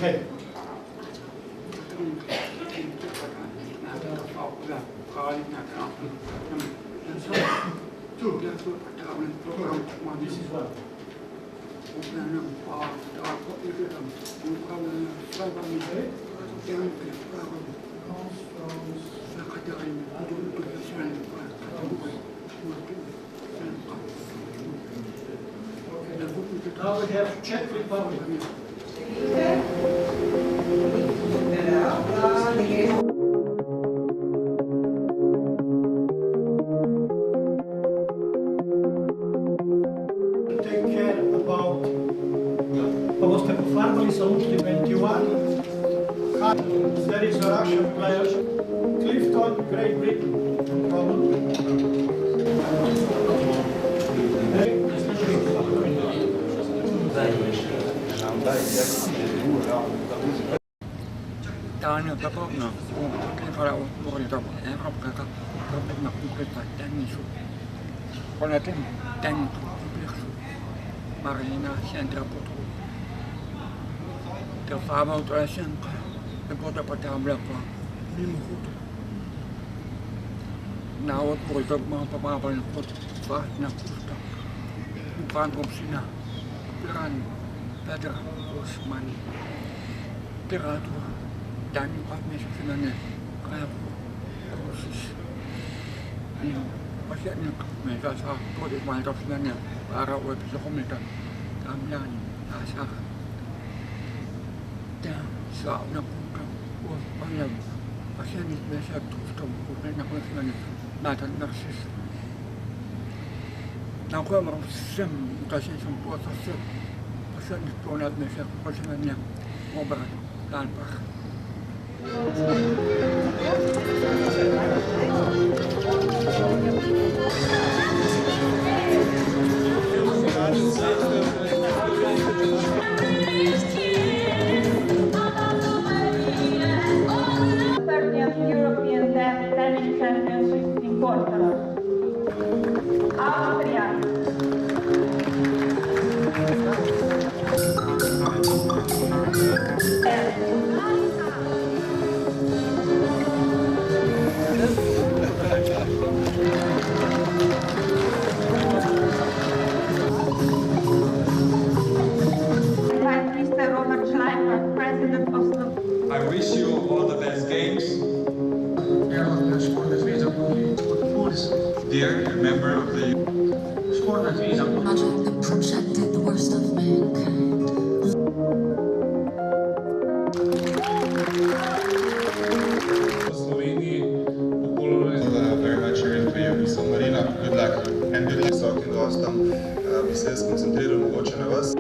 Okay. This is what? Now we have Czech Republic. Take care about Pavoste Farmali Salute 21. There is a Russian player, Clifton, Great Britain. No problem. Täällä on tapahtunut, kun on ollut Euroopassa, on kuitenkin tänne sun. Oletin tänne tullut Marina Centraputru. Te faamautu ja sen ja kotapataan melkoa nimuhutu. Nää oot voitu maapallon kotivaahtina kusta. Mukaan kun sinä Piran Petra Osman Piratua. Dan pasmesi sebenarnya proses pasal ni mereka sah boleh main sebenarnya para web sekolah kamian asal dan sah nak buat banyak pasal ni biasa terus bukan nak sebenarnya nada narsis nak kau merasa kasih sempat pasal ni tuan biasa pasalnya ngobrol tanpa European Tennis Championship in Portugal. Austria. I wish you all the best games. Dear member of the Project that projected the worst of mankind. Very much cheering for you. So Marina, good luck and good luck. Visoko in gostom bi se skoncentriral mogoče na vas.